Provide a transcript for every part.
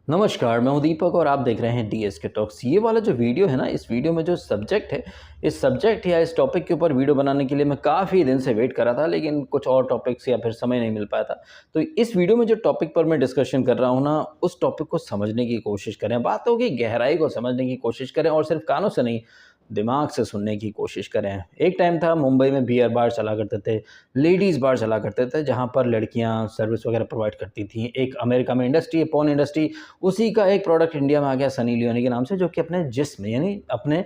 नमस्कार, मैं हूं दीपक और आप देख रहे हैं डीएस के टॉक्स। ये वाला जो वीडियो है ना, इस वीडियो में जो सब्जेक्ट है, इस सब्जेक्ट या इस टॉपिक के ऊपर वीडियो बनाने के लिए मैं काफ़ी दिन से वेट कर रहा था, लेकिन कुछ और टॉपिक्स या फिर समय नहीं मिल पाया था। तो इस वीडियो में जो टॉपिक पर मैं डिस्कशन कर रहा हूँ ना, उस टॉपिक को समझने की कोशिश करें, बातों की गहराई को समझने की कोशिश करें और सिर्फ कानों से नहीं, दिमाग से सुनने की कोशिश करें। एक टाइम था मुंबई में बियर बार चला करते थे, लेडीज़ बार चला करते थे, जहाँ पर लड़कियाँ सर्विस वगैरह प्रोवाइड करती थीं। एक अमेरिका में इंडस्ट्री है, पॉर्न इंडस्ट्री, उसी का एक प्रोडक्ट इंडिया में आ गया सनी लियोनी के नाम से, जो कि अपने जिस्म यानी अपने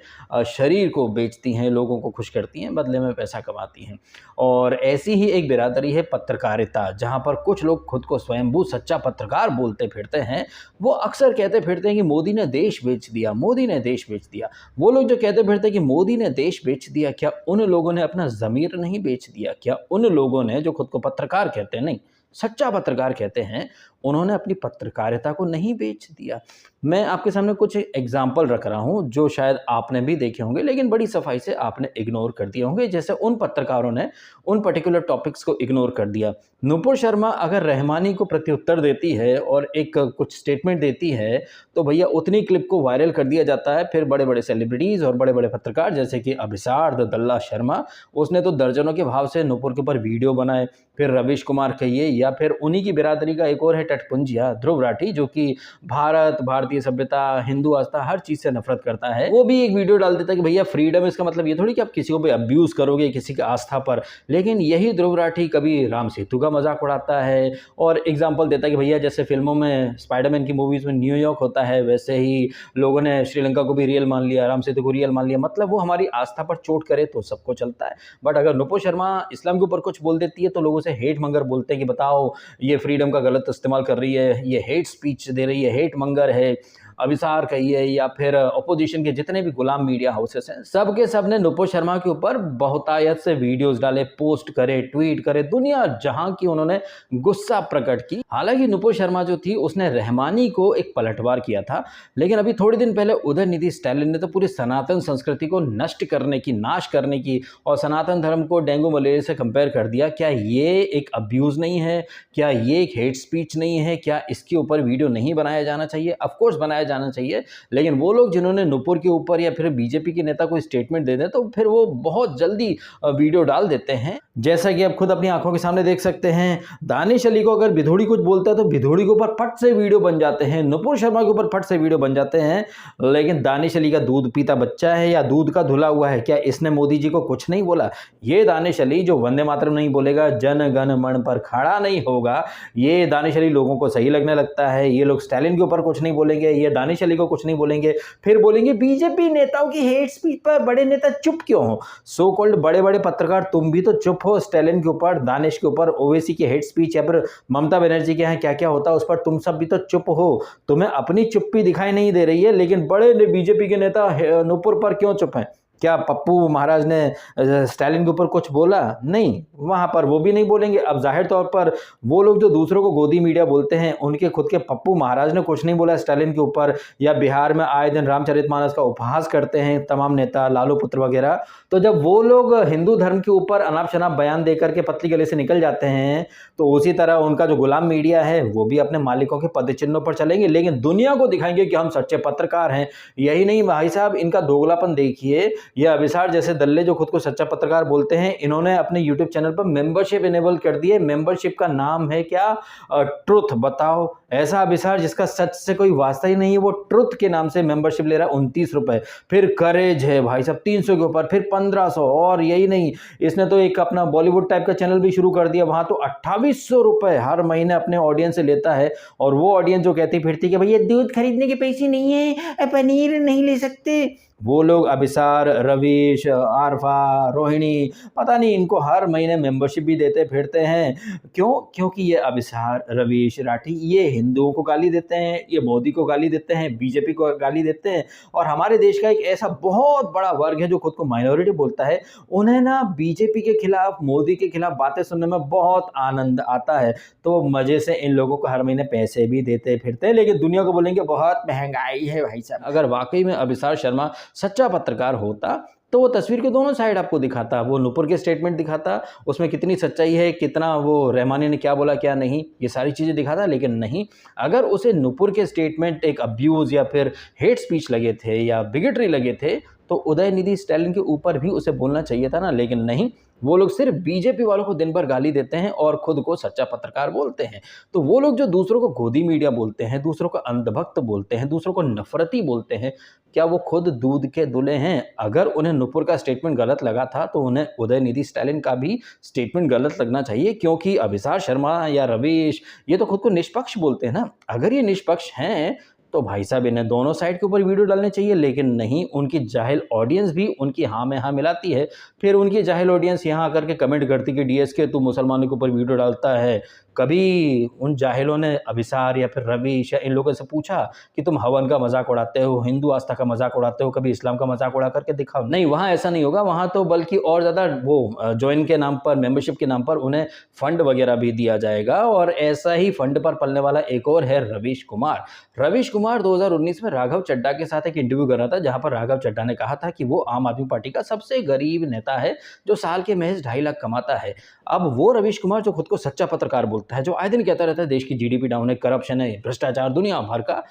शरीर को बेचती हैं, लोगों को खुश करती हैं, बदले में पैसा कमाती हैं। और ऐसी ही एक बिरादरी है पत्रकारिता, जहाँ पर कुछ लोग खुद को स्वयंभू सच्चा पत्रकार बोलते फिरते हैं। वो अक्सर कहते फिरते हैं कि मोदी ने देश बेच दिया, मोदी ने देश बेच दिया। वो लोग जो कहते फिरते हैं कि मोदी ने देश बेच दिया, क्या उन लोगों ने अपना ज़मीर नहीं बेच दिया? क्या उन लोगों ने, जो खुद को पत्रकार कहते हैं, नहीं, सच्चा पत्रकार कहते हैं, उन्होंने अपनी पत्रकारिता को नहीं बेच दिया? मैं आपके सामने कुछ एग्जाम्पल रख रहा हूँ जो शायद आपने भी देखे होंगे, लेकिन बड़ी सफाई से आपने इग्नोर कर दिए होंगे, जैसे उन पत्रकारों ने उन पर्टिकुलर टॉपिक्स को इग्नोर कर दिया। नुपुर शर्मा अगर रहमानी को प्रत्युत्तर देती है और एक कुछ स्टेटमेंट देती है, तो भैया उतनी क्लिप को वायरल कर दिया जाता है। फिर बड़े बड़े सेलिब्रिटीज़ और बड़े बड़े पत्रकार, जैसे कि अभिसार दल्ला शर्मा, उसने तो दर्जनों के भाव से नुपुर के ऊपर वीडियो बनाए। फिर रवीश कुमार कहिए, या फिर उन्हीं की बिरादरी का एक और है टटपुंजिया ध्रुव राठी, जो कि भारत, भारतीय सभ्यता, हिंदू आस्था, हर चीज़ से नफरत करता है। वो भी एक वीडियो डाल देता है कि भैया फ्रीडम, इसका मतलब ये थोड़ी कि आप किसी को भी अब्यूज़ करोगे किसी की आस्था पर। लेकिन यही ध्रुव राठी कभी राम सेतु का मजाक उड़ाता है और एग्जाम्पल देता है कि भैया जैसे फिल्मों में स्पाइडरमैन की मूवीज़ में न्यूयॉर्क होता है, वैसे ही लोगों ने श्रीलंका को भी रियल मान लिया, राम सेतु को रियल मान लिया। मतलब वो हमारी आस्था पर चोट करे तो सबको चलता है। बट अगर नुपुर शर्मा इस्लाम के ऊपर कुछ बोल देती है तो लोगों से हेट मंगर बोलते हैं कि बताओ ये फ्रीडम का गलत इस्तेमाल कर रही है, ये हेट स्पीच दे रही है, हेट मंगर है। अभिसार कहिए या फिर अपोजिशन के जितने भी गुलाम मीडिया हाउसेस हैं, सब के सब ने नुपुर शर्मा के ऊपर बहुतायत से वीडियोस डाले, पोस्ट करे, ट्वीट करे, दुनिया जहां की उन्होंने गुस्सा प्रकट की। हालांकि नुपुर शर्मा जो थी, उसने रहमानी को एक पलटवार किया था, लेकिन अभी थोड़े दिन पहले उदयनिधि स्टैलिन ने तो पूरी सनातन संस्कृति को नष्ट करने की, नाश करने की और सनातन धर्म को डेंगू मलेरिया से कंपेयर कर दिया। क्या ये एक अब्यूज़ नहीं है? क्या ये एक हेट स्पीच नहीं है? क्या इसके ऊपर वीडियो नहीं बनाया जाना चाहिए? ऑफकोर्स बनाया जाना चाहिए। लेकिन वो लोग जिन्होंने नुपुर के ऊपर या फिर बीजेपी के नेता को स्टेटमेंट दे दें, तो फिर वो बहुत जल्दी वीडियो डाल देते हैं। जैसा कि आप खुद अपनी आंखों के सामने देख सकते हैं, दानिश अली को अगर भिधोड़ी कुछ बोलता है तो भिधोड़ी के ऊपर फट से वीडियो बन जाते हैं, नुपुर शर्मा के ऊपर फट से वीडियो बन जाते हैं। लेकिन दानिश अली का दूध पीता बच्चा है या दूध का धुला हुआ है, क्या इसने मोदी जी को कुछ नहीं बोला? ये दानिश अली जो वंदे मातरम नहीं बोलेगा, जन गण मन पर खड़ा नहीं होगा, ये दानिश अली लोगों को सही लगने लगता है। ये लोग स्टैलिन के ऊपर कुछ नहीं बोलेंगे, ये दानिश अली को कुछ नहीं बोलेंगे, फिर बोलेंगे बीजेपी नेताओं की हेट स्पीच पर बड़े नेता चुप क्यों हो? सो कॉल्ड बड़े बड़े पत्रकार तुम भी तो चुप हो। स्टैलिन के ऊपर, दानिश के ऊपर, ओवैसी की हेट स्पीच या फिर ममता बनर्जी के यहाँ क्या क्या होता है उस पर तुम सब भी तो चुप हो। तुम्हें अपनी चुप्पी दिखाई नहीं दे रही है, लेकिन बड़े बीजेपी के नेता नुपुर पर क्यों चुप हैं? क्या पप्पू महाराज ने स्टैलिन के ऊपर कुछ बोला? नहीं, वहां पर वो भी नहीं बोलेंगे। अब जाहिर तौर पर वो लोग जो दूसरों को गोदी मीडिया बोलते हैं, उनके खुद के पप्पू महाराज ने कुछ नहीं बोला स्टैलिन के ऊपर। या बिहार में आए दिन रामचरितमानस का उपहास करते हैं तमाम नेता, लालू पुत्र वगैरह। तो जब वो लोग हिंदू धर्म के ऊपर अनाप शनाप बयान देकर के पतली गले से निकल जाते हैं, तो उसी तरह उनका जो गुलाम मीडिया है वो भी अपने मालिकों के पदचिन्हों पर चलेंगे, लेकिन दुनिया को दिखाएंगे कि हम सच्चे पत्रकार हैं। यही नहीं भाई साहब, इनका दोगलापन देखिए। ये अभिसार जैसे दल्ले जो खुद को सच्चा पत्रकार बोलते हैं, इन्होंने अपने YouTube चैनल पर मेंबरशिप इनेबल कर दी है। मेंबरशिप का नाम है क्या? ट्रुथ। बताओ, ऐसा अभिसार जिसका सच से कोई वास्ता ही नहीं है, वो ट्रुथ के नाम से मेंबरशिप ले रहा है 29 रुपए। फिर करेज है भाई साहब 300 के ऊपर, फिर 1500। और यही नहीं, इसने तो एक अपना बॉलीवुड टाइप का चैनल भी शुरू कर दिया, वहां तो 2800 रुपए हर महीने अपने ऑडियंस से लेता है। और वो ऑडियंस जो कहती फिरती कि भैया दूध खरीदने के पैसे नहीं है, पनीर नहीं ले सकते, वो लोग अभिसार, रवीश, आरफा, रोहिणी, पता नहीं इनको हर महीने मेंबरशिप भी देते फिरते हैं। क्यों? क्योंकि ये अभिसार, रवीश, राठी ये हिंदुओं को गाली देते हैं, ये मोदी को गाली देते हैं, बीजेपी को गाली देते हैं। और हमारे देश का एक ऐसा बहुत बड़ा वर्ग है जो खुद को माइनॉरिटी बोलता है, उन्हें ना बीजेपी के खिलाफ, मोदी के खिलाफ बातें सुनने में बहुत आनंद आता है। तो मजे से इन लोगों को हर महीने पैसे भी देते फिरते हैं, लेकिन दुनिया को बोलेंगे बहुत महंगाई है भाई साहब। अगर वाकई में अभिसार शर्मा सच्चा पत्रकार होता तो वो तस्वीर के दोनों साइड आपको दिखाता, वो नुपुर के स्टेटमेंट दिखाता, उसमें कितनी सच्चाई है, कितना वो रहमानी ने क्या बोला क्या नहीं, ये सारी चीज़ें दिखाता। लेकिन नहीं, अगर उसे नुपुर के स्टेटमेंट एक अब्यूज़ या फिर हेट स्पीच लगे थे या बिगेटरी लगे थे, तो उदयनिधि स्टैलिन के ऊपर भी उसे बोलना चाहिए था ना। लेकिन नहीं, वो लोग सिर्फ बीजेपी वालों को दिन भर गाली देते हैं और खुद को सच्चा पत्रकार बोलते हैं। तो वो लोग जो दूसरों को गोदी मीडिया बोलते हैं, दूसरों को अंधभक्त बोलते हैं, दूसरों को नफरती बोलते हैं, क्या वो खुद दूध के दूल्हे हैं? अगर उन्हें नुपुर का स्टेटमेंट गलत लगा था, तो उन्हें उदयनिधि स्टैलिन का भी स्टेटमेंट गलत लगना चाहिए, क्योंकि अभिसार शर्मा या रवीश ये तो खुद को निष्पक्ष बोलते हैं ना। अगर ये निष्पक्ष हैं, तो भाई साहब इन्हें दोनों साइड के ऊपर वीडियो डालने चाहिए। लेकिन नहीं, उनकी जाहिल ऑडियंस भी उनकी हाँ में हाँ मिलाती है। फिर उनकी जाहिल ऑडियंस यहाँ आकर के कमेंट करती कि डीएसके तू मुसलमानों के ऊपर वीडियो डालता है। कभी उन जाहिलों ने अभिसार या फिर रवीश या इन लोगों से पूछा कि तुम हवन का मजाक उड़ाते हो, हिंदू आस्था का मजाक उड़ाते हो, कभी इस्लाम का मजाक उड़ा करके दिखाओ? नहीं, वहाँ ऐसा नहीं होगा। वहाँ तो बल्कि और ज़्यादा वो ज्वाइन के नाम पर, मेंबरशिप के नाम पर उन्हें फंड वगैरह भी दिया जाएगा। और ऐसा ही फंड पर पलने वाला एक और है रवीश कुमार। रवीश कुमार 2019 में राघव चड्ढा के साथ एक इंटरव्यू कर रहा था, जहां पर राघव चड्ढा ने कहा था कि वो आम आदमी पार्टी का सबसे गरीब नेता है, जो साल के महज 2.5 लाख कमाता है। अब वो रवीश कुमार जो खुद को सच्चा पत्रकार बोलता है, जो आए दिन कहता रहता है देश की जीडीपी डाउन है, करप्शन है, भ्रष्टाचार दुनिया भर का,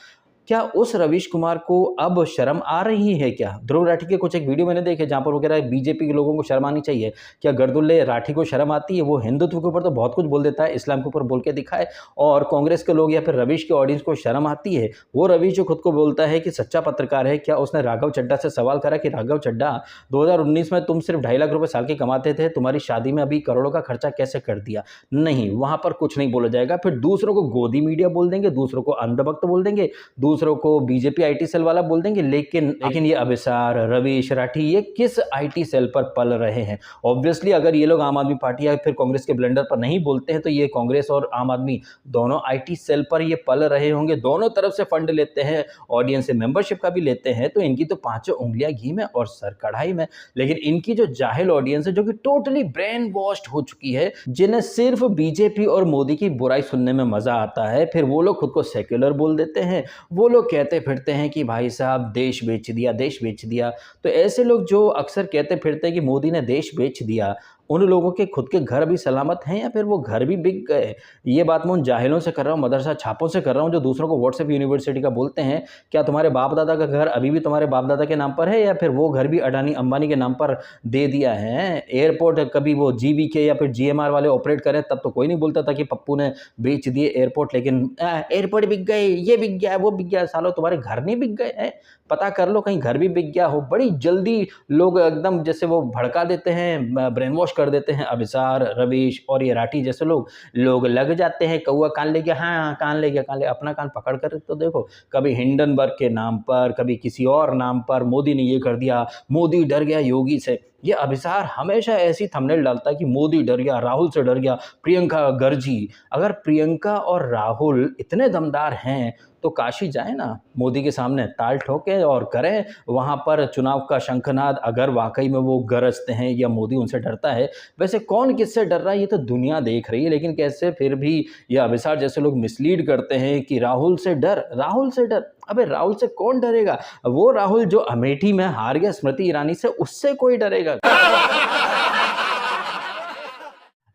क्या उस रवीश कुमार को अब शर्म आ रही है क्या? ध्रुव राठी के कुछ एक वीडियो मैंने देखे, जहाँ पर वो कह रहा है बीजेपी के लोगों को शर्म आनी चाहिए। क्या गर्दुल्ले राठी को शर्म आती है? वो हिंदुत्व के ऊपर तो बहुत कुछ बोल देता है, इस्लाम के ऊपर बोल के दिखाए, और कांग्रेस के लोग या फिर रवीश के ऑडियंस को शर्म आती है? वो रवीश जो खुद को बोलता है कि सच्चा पत्रकार है, क्या उसने राघव चड्ढा से सवाल करा कि राघव चड्ढा 2019 में तुम सिर्फ 2.5 लाख रुपए साल के कमाते थे, तुम्हारी शादी में अभी करोड़ों का खर्चा कैसे कर दिया? नहीं, वहां पर कुछ नहीं बोला जाएगा। फिर दूसरों को गोदी मीडिया बोल देंगे, दूसरों को अंधभक्त बोल देंगे, दूसरों को बीजेपी आईटी सेल वाला बोल देंगे। लेकिन ये अभिसार, रवीश, राठी ये किस आईटी सेल पर पल रहे हैं? ऑब्वियसली अगर ये लोग आम आदमी पार्टी या फिर कांग्रेस के ब्लेंडर पर नहीं बोलते हैं, तो ये कांग्रेस और आम आदमी दोनों आईटी सेल पर ये पल रहे होंगे। दोनों तरफ से फंड लेते हैं, ऑडियंस से मेंबरशिप का भी लेते हैं, तो इनकी तो पांचों उंगलियां घी में और सर कढ़ाई में। लेकिन इनकी जो जाहिल ऑडियंस है, जो कि टोटली ब्रेन वॉश्ड हो चुकी है, जिन्हें सिर्फ बीजेपी और मोदी की बुराई सुनने में मजा आता है, फिर वो लोग खुद को सेक्युलर बोल देते हैं। वो लोग कहते फिरते हैं कि भाई साहब देश बेच दिया, देश बेच दिया। तो ऐसे लोग जो अक्सर कहते फिरते हैं कि मोदी ने देश बेच दिया, उन लोगों के खुद के घर अभी सलामत हैं या फिर वो घर भी बिक गए? ये बात मैं उन जाहिलों से कर रहा हूँ, मदरसा छापों से कर रहा हूँ, जो दूसरों को व्हाट्सएप यूनिवर्सिटी का बोलते हैं। क्या तुम्हारे बाप दादा का घर अभी भी तुम्हारे बाप दादा के नाम पर है, या फिर वो घर भी अडानी अंबानी के नाम पर दे दिया है? एयरपोर्ट कभी वो जीवीके या फिर जीएमआर वाले ऑपरेट करें, तब तो कोई नहीं बोलता था कि पप्पू ने बेच दिए एयरपोर्ट। लेकिन एयरपोर्ट बिक गए, ये बिक गया, वो बिक गया। सालों तुम्हारे घर नहीं बिक गए हैं? पता कर लो, कहीं घर भी बिक गया हो। बड़ी जल्दी लोग एकदम जैसे वो भड़का देते हैं, ब्रेन वॉश कर देते हैं। अभिसार, रवीश और ये राठी जैसे लोग लग जाते हैं। कौआ कान ले गया, हाँ कान ले गया, कान ले, अपना कान पकड़ कर तो देखो। कभी हिंडनबर्ग के नाम पर, कभी किसी और नाम पर, मोदी ने ये कर दिया, मोदी डर गया योगी से। ये अभिसार हमेशा ऐसी थंबनेल डालता है कि मोदी डर गया, राहुल से डर गया, प्रियंका गर्जी। अगर प्रियंका और राहुल इतने दमदार हैं, तो काशी जाए ना, मोदी के सामने ताल ठोके और करें वहां पर चुनाव का शंखनाद, अगर वाकई में वो गरजते हैं या मोदी उनसे डरता है। वैसे कौन किससे डर रहा है ये तो दुनिया देख रही है, लेकिन कैसे फिर भी ये अभिसार जैसे लोग मिसलीड करते हैं कि राहुल से डर, राहुल से डर। अबे राहुल से कौन डरेगा? वो राहुल जो अमेठी में हार गया स्मृति ईरानी से, उससे कोई डरेगा?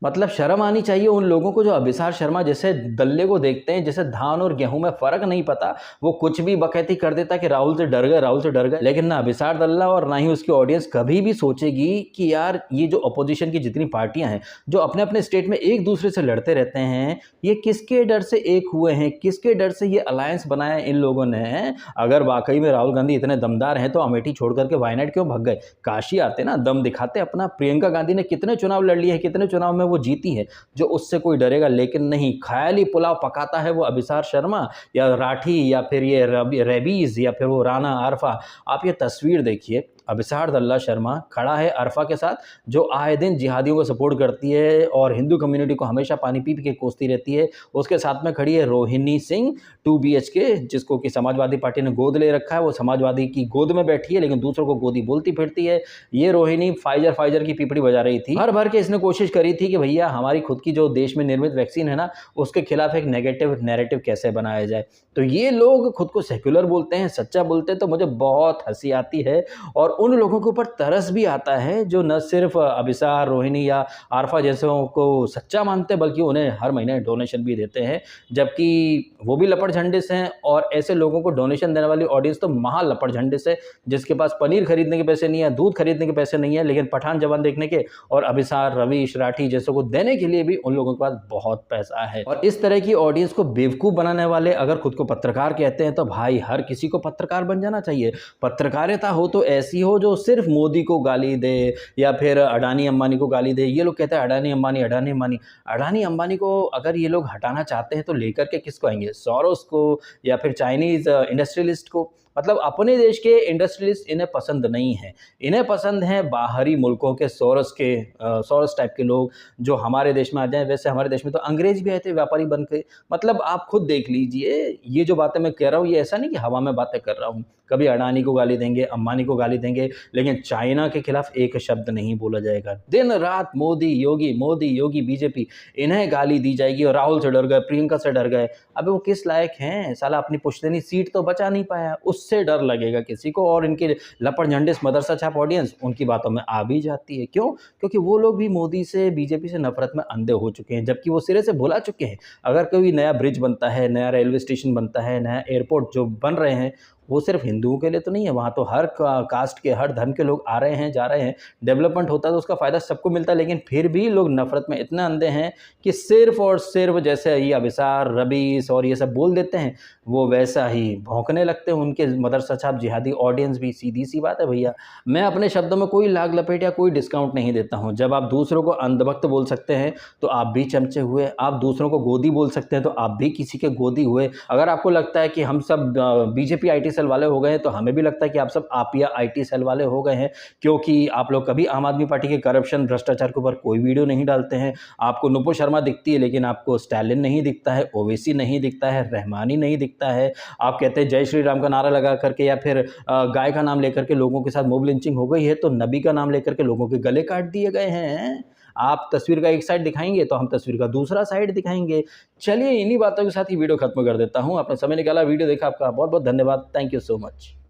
मतलब शर्म आनी चाहिए उन लोगों को जो अभिसार शर्मा जैसे दल्ले को देखते हैं, जैसे धान और गेहूं में फर्क नहीं पता, वो कुछ भी बकैती कर देता कि राहुल से डर गए, राहुल से डर गए। लेकिन ना अभिसार दल्ला और ना ही उसकी ऑडियंस कभी भी सोचेगी कि यार ये जो अपोजिशन की जितनी पार्टियां हैं, जो अपने अपने स्टेट में एक दूसरे से लड़ते रहते हैं, ये किसके डर से एक हुए हैं, किसके डर से ये अलायंस बनाया इन लोगों ने? अगर वाकई में राहुल गांधी इतने दमदार हैं, तो अमेठी छोड़ करके वायनाड क्यों भग गए? काशी आते ना, दम दिखाते अपना। प्रियंका गांधी ने कितने चुनाव लड़ लिए हैं, कितने चुनाव में वो जीती है, जो उससे कोई डरेगा? लेकिन नहीं, ख्याली पुलाव पकाता है वो अभिसार शर्मा या राठी या फिर ये रेबीज या फिर वो राना आरफा। आप ये तस्वीर देखिए, अभिसार दल्ला शर्मा खड़ा है अरफा के साथ, जो आए दिन जिहादियों को सपोर्ट करती है और हिंदू कम्युनिटी को हमेशा पानी पी पी के कोसती रहती है। उसके साथ में खड़ी है रोहिणी सिंह 2 BHK, जिसको कि समाजवादी पार्टी ने गोद ले रखा है। वो समाजवादी की गोद में बैठी है, लेकिन दूसरों को गोदी बोलती फिरती है। ये रोहिणी फाइजर की पीपड़ी बजा रही थी। भर भर के इसने कोशिश करी थी कि भैया हमारी खुद की जो देश में निर्मित वैक्सीन है ना, उसके खिलाफ एक नेगेटिव नैरेटिव कैसे बनाया जाए। तो ये लोग खुद को सेक्युलर बोलते हैं, सच्चा बोलते हैं, तो मुझे बहुत हंसी आती है। और उन लोगों के ऊपर तरस भी आता है जो न सिर्फ अभिसार, रोहिणी या आरफा जैसों को सच्चा मानते हैं, बल्कि उन्हें हर महीने डोनेशन भी देते हैं, जबकि वो भी लपट झंडिस हैं। और ऐसे लोगों को डोनेशन देने वाली ऑडियंस तो महा लपट झंडिस है, जिसके पास पनीर खरीदने के पैसे नहीं है, दूध खरीदने के पैसे नहीं है, लेकिन पठान जवान देखने के और अभिसार, रवीश, राठी जैसों को देने के लिए भी उन लोगों के पास बहुत पैसा है। और इस तरह की ऑडियंस को बेवकूफ़ बनाने वाले अगर खुद को पत्रकार कहते हैं, तो भाई हर किसी को पत्रकार बन जाना चाहिए। पत्रकारिता हो तो ऐसी हो जो सिर्फ मोदी को गाली दे या फिर अडानी अंबानी को गाली दे। ये लोग कहते हैं अडानी अंबानी, अडानी अंबानी। अडानी अंबानी को अगर ये लोग हटाना चाहते हैं तो लेकर के किसको आएंगे? सोरोस को या फिर चाइनीज़ इंडस्ट्रियलिस्ट को। मतलब अपने देश के इंडस्ट्रियलिस्ट इन्हें पसंद नहीं है, इन्हें पसंद है बाहरी मुल्कों के सोरस टाइप के लोग जो हमारे देश में आ जाएं। वैसे हमारे देश में तो अंग्रेज भी आए थे व्यापारी बन के। मतलब आप खुद देख लीजिए, ये जो बातें मैं कह रहा हूँ ये ऐसा नहीं कि हवा में बातें कर रहा हूँ। कभी अडानी को गाली देंगे, अंबानी को गाली देंगे, लेकिन चाइना के खिलाफ एक शब्द नहीं बोला जाएगा। दिन रात मोदी योगी बीजेपी, इन्हें गाली दी जाएगी। और राहुल से डर गए, प्रियंका से डर गए। अबे वो किस लायक हैं? साला अपनी पुश्तैनी सीट तो बचा नहीं पाया, उससे डर लगेगा किसी को। और इनके लपट झंडिस मदरसा छाप ऑडियंस उनकी बातों में आ भी जाती है। क्यों? क्योंकि वो लोग भी मोदी से, बीजेपी से नफरत में अंधे हो चुके हैं, जबकि वो सिरे से भुला चुके हैं। अगर कोई नया ब्रिज बनता है, नया रेलवे स्टेशन बनता है, नया एयरपोर्ट जो बन रहे हैं, वो सिर्फ हिंदुओं के लिए तो नहीं है, वहाँ तो हर कास्ट के, हर धर्म के लोग आ रहे हैं, जा रहे हैं। डेवलपमेंट होता है तो उसका फ़ायदा सबको मिलता है, लेकिन फिर भी लोग नफरत में इतना अंधे हैं कि सिर्फ और सिर्फ जैसे ये अभिसार, रबीस और ये सब बोल देते हैं, वो वैसा ही भौंकने लगते हैं उनके मदरसा छाप जिहादी ऑडियंस भी। सीधी सी बात है भैया। मैं अपने शब्दों में कोई लाग लपेट या कोई डिस्काउंट नहीं देता हूँ। जब आप दूसरों को अंधभक्त बोल सकते हैं तो आप भी चमचे हुए। आप दूसरों को गोदी बोल सकते हैं तो आप भी किसी के गोदी हुए। अगर आपको लगता है कि हम सब बीजेपी IT सेल वाले हो गए हैं, तो हमें भी लगता है कि आप सब आपिया IT सेल वाले हो गए हैं, क्योंकि आप लोग कभी आम आदमी पार्टी के करप्शन, भ्रष्टाचार के ऊपर कोई वीडियो नहीं डालते हैं। आपको नुपुर शर्मा दिखती है, लेकिन आपको स्टालिन नहीं दिखता है, ओवैसी नहीं दिखता है, रहमानी नहीं दिखता है। आप कहते हैं जय श्री राम का नारा लगा करके या फिर गाय का नाम लेकर के लोगों के साथ मोब लिंचिंग हो गई है, तो नबी का नाम लेकर के लोगों के गले काट दिए गए हैं। आप तस्वीर का एक साइड दिखाएंगे तो हम तस्वीर का दूसरा साइड दिखाएंगे। चलिए इन्हीं बातों के साथ ही वीडियो खत्म कर देता हूं। आपने समय निकाला, वीडियो देखा, आपका बहुत बहुत धन्यवाद। Thank you so much.